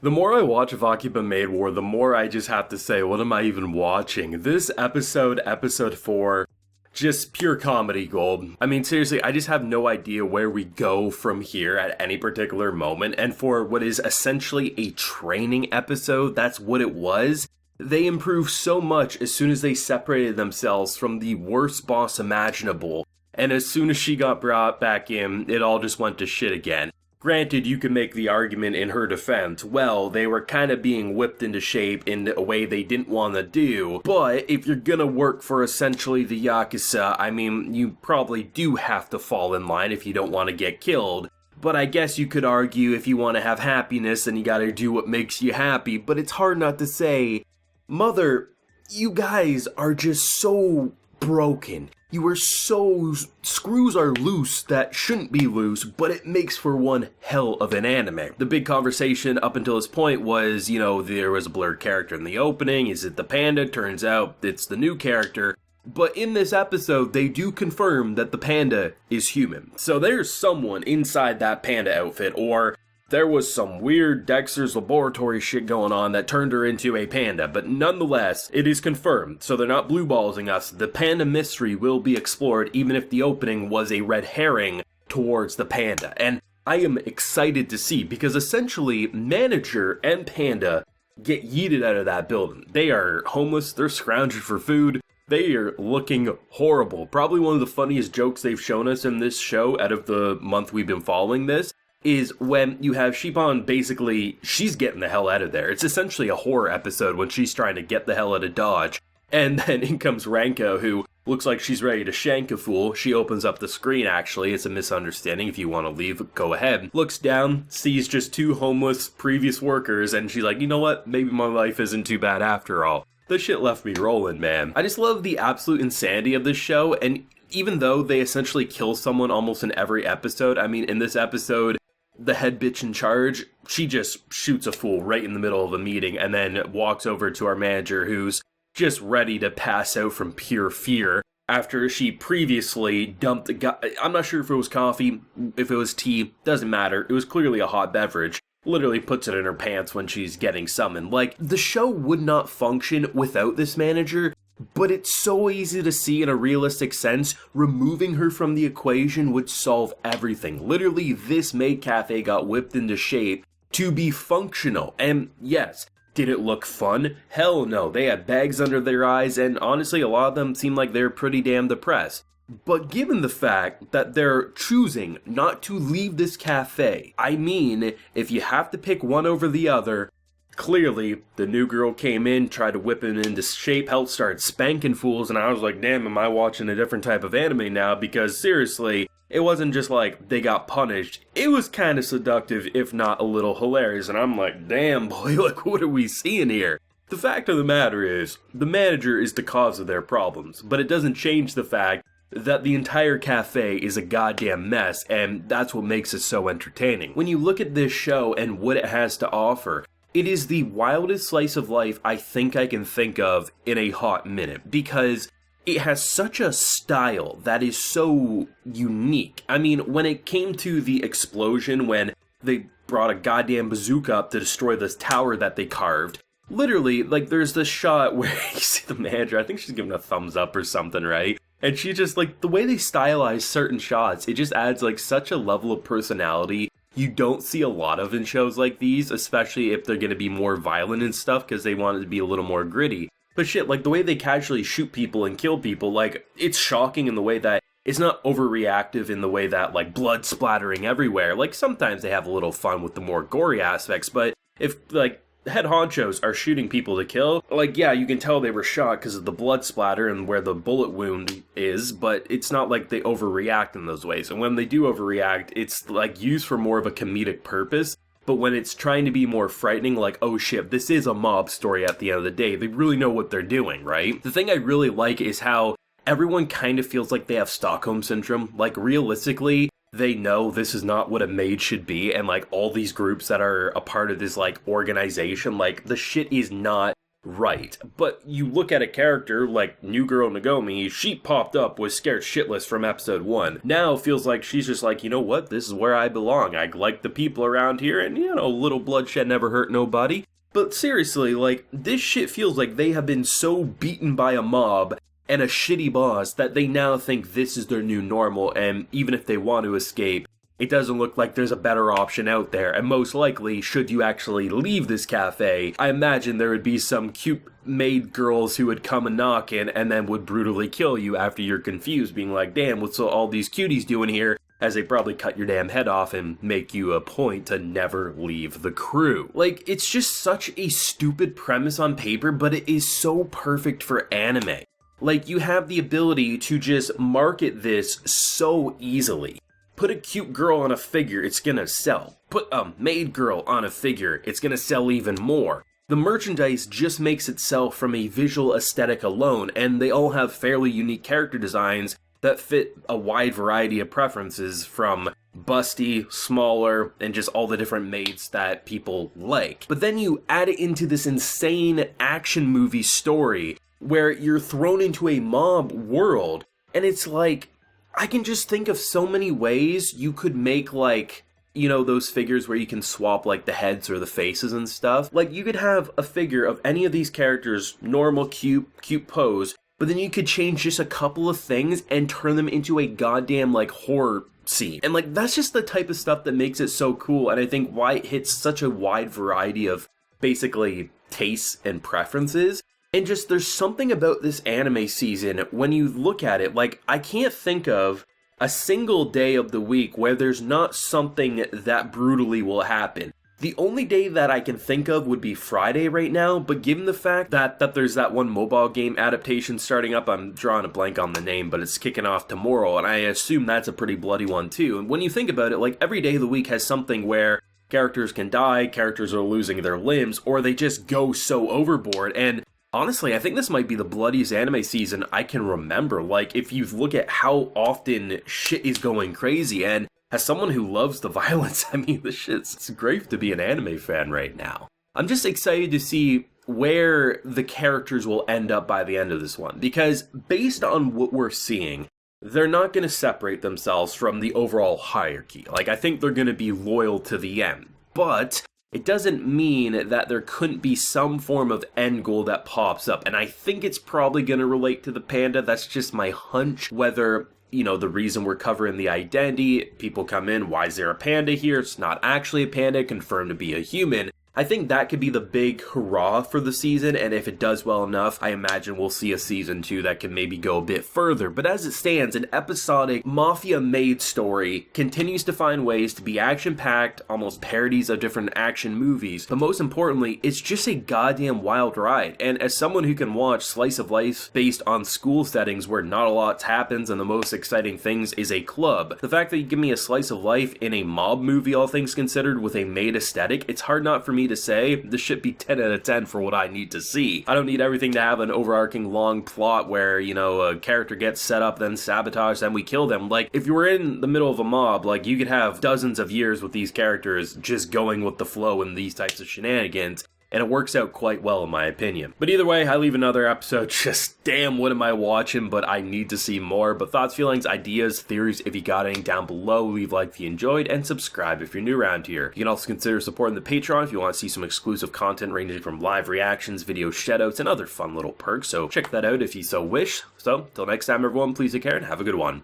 The more I watch of Akiba Maid War, the more I just have to say, what am I even watching? This episode, episode 4, just pure comedy gold. I mean, seriously, I just have no idea where we go from here at any particular moment, and for what is essentially a training episode, that's what it was. They improved so much as soon as they separated themselves from the worst boss imaginable, and as soon as she got brought back in, it all just went to shit again. Granted, you can make the argument in her defense, well, they were kind of being whipped into shape in a way they didn't want to do, but if you're gonna work for essentially the Yakuza, I mean, you probably do have to fall in line if you don't want to get killed. But I guess you could argue if you want to have happiness, then you gotta do what makes you happy, but it's hard not to say, Mother, you guys are just so broken. You are so... screws are loose that shouldn't be loose, but it makes for one hell of an anime. The big conversation up until this point was, there was a blurred character in the opening. Is it the panda? Turns out it's the new character. But in this episode, they do confirm that the panda is human. So there's someone inside that panda outfit, or there was some weird Dexter's Laboratory shit going on that turned her into a panda, but nonetheless, it is confirmed, so they're not blueballsing us. The panda mystery will be explored even if the opening was a red herring towards the panda. And I am excited to see, because essentially, manager and panda get yeeted out of that building. They are homeless, they're scrounging for food, they are looking horrible. Probably one of the funniest jokes they've shown us in this show out of the month we've been following this is when you have Shippon basically, she's getting the hell out of there. It's essentially a horror episode when she's trying to get the hell out of Dodge. And then in comes Ranko, who looks like she's ready to shank a fool. She opens up the screen, actually. It's a misunderstanding. If you want to leave, go ahead. Looks down, sees just two homeless previous workers, and she's like, you know what? Maybe my life isn't too bad after all. This shit left me rolling, man. I just love the absolute insanity of this show, and even though they essentially kill someone almost in every episode, I mean, in this episode, the head bitch in charge, she just shoots a fool right in the middle of a meeting and then walks over to our manager who's just ready to pass out from pure fear after she previously dumped a guy. I'm not sure if it was coffee, if it was tea, doesn't matter. It was clearly a hot beverage. Literally puts it in her pants when she's getting summoned. Like, the show would not function without this manager, but it's so easy to see in a realistic sense, removing her from the equation would solve everything. Literally, this maid cafe got whipped into shape to be functional. And yes, did it look fun? Hell no. They had bags under their eyes, and honestly, a lot of them seemed like they're pretty damn depressed. But given the fact that they're choosing not to leave this cafe, I mean, if you have to pick one over the other, clearly, the new girl came in, tried to whip him into shape, helped start spanking fools, and I was like, damn, am I watching a different type of anime now? Because seriously, it wasn't just like they got punished. It was kind of seductive, if not a little hilarious, and I'm like, damn, boy, like, what are we seeing here? The fact of the matter is, the manager is the cause of their problems, but it doesn't change the fact that the entire cafe is a goddamn mess, and that's what makes it so entertaining. When you look at this show and what it has to offer, it is the wildest slice of life I think I can think of in a hot minute, because it has such a style that is so unique. I mean, when it came to the explosion, when they brought a goddamn bazooka up to destroy this tower that they carved, literally, like, there's this shot where you see the manager, I think she's giving a thumbs up or something, right? And she just, like, the way they stylize certain shots, it just adds, like, such a level of personality you don't see a lot of in shows like these, especially if they're going to be more violent and stuff, because they want it to be a little more gritty. But shit, like, the way they casually shoot people and kill people, like, it's shocking in the way that it's not overreactive in the way that, like, blood splattering everywhere. Like, sometimes they have a little fun with the more gory aspects, but if, like, head honchos are shooting people to kill, like, yeah, you can tell they were shot because of the blood splatter and where the bullet wound is, but it's not like they overreact in those ways. And when they do overreact, it's, like, used for more of a comedic purpose. But when it's trying to be more frightening, like, oh shit, this is a mob story at the end of the day, they really know what they're doing, right? The thing I really like is how everyone kind of feels like they have Stockholm Syndrome. Like, realistically, they know this is not what a maid should be, and, like, all these groups that are a part of this, like, organization, like, the shit is not right. But you look at a character like New Girl Nagomi, she popped up, was scared shitless from episode 1. Now feels like she's just like, you know what, this is where I belong. I like the people around here, and you know, little bloodshed never hurt nobody. But seriously, like, this shit feels like they have been so beaten by a mob and a shitty boss that they now think this is their new normal, and even if they want to escape, it doesn't look like there's a better option out there, and most likely, should you actually leave this cafe, I imagine there would be some cute maid girls who would come and knock in and then would brutally kill you after you're confused, being like, damn, what's all these cuties doing here? As they probably cut your damn head off and make you a point to never leave the crew. Like, it's just such a stupid premise on paper, but it is so perfect for anime. Like, you have the ability to just market this so easily. Put a cute girl on a figure, it's gonna sell. Put a maid girl on a figure, it's gonna sell even more. The merchandise just makes itself from a visual aesthetic alone, and they all have fairly unique character designs that fit a wide variety of preferences, from busty, smaller, and just all the different maids that people like. But then you add it into this insane action movie story where you're thrown into a mob world, and it's like, I can just think of so many ways you could make, like, you know, those figures where you can swap, like, the heads or the faces and stuff. Like, you could have a figure of any of these characters, normal, cute pose, but then you could change just a couple of things and turn them into a goddamn, like, horror scene. And, like, that's just the type of stuff that makes it so cool, and I think why it hits such a wide variety of, basically, tastes and preferences. And just, there's something about this anime season, when you look at it, like, I can't think of a single day of the week where there's not something that brutally will happen. The only day that I can think of would be Friday right now, but given the fact that there's that one mobile game adaptation starting up, I'm drawing a blank on the name, but it's kicking off tomorrow, and I assume that's a pretty bloody one too. And when you think about it, like, every day of the week has something where characters can die, characters are losing their limbs, or they just go so overboard, and honestly, I think this might be the bloodiest anime season I can remember. Like, if you look at how often shit is going crazy, and as someone who loves the violence, I mean, it's great to be an anime fan right now. I'm just excited to see where the characters will end up by the end of this one, because based on what we're seeing, they're not going to separate themselves from the overall hierarchy. Like, I think they're going to be loyal to the end, but it doesn't mean that there couldn't be some form of end goal that pops up, and I think it's probably going to relate to the panda. That's just my hunch. Whether, you know, the reason we're covering the identity, people come in, why is there a panda here? It's not actually a panda, confirmed to be a human. I think that could be the big hurrah for the season, and if it does well enough, I imagine we'll see a season 2 that can maybe go a bit further. But as it stands, an episodic Mafia Maid story continues to find ways to be action-packed, almost parodies of different action movies, but most importantly, it's just a goddamn wild ride. And as someone who can watch slice of life based on school settings where not a lot happens and the most exciting things is a club, the fact that you give me a slice of life in a mob movie, all things considered, with a maid aesthetic, it's hard not for me to say this should be 10 out of 10 for what I need to see. I don't need everything to have an overarching long plot where, you know, a character gets set up, then sabotaged, then we kill them. Like, if you were in the middle of a mob, like, you could have dozens of years with these characters just going with the flow in these types of shenanigans, and it works out quite well in my opinion. But either way, I leave another episode just, damn, what am I watching, but I need to see more. But thoughts, feelings, ideas, theories, if you got any, down below. Leave a like if you enjoyed, and subscribe if you're new around here. You can also consider supporting the Patreon if you want to see some exclusive content ranging from live reactions, video shoutouts, and other fun little perks, so check that out if you so wish. So, till next time everyone, please take care and have a good one.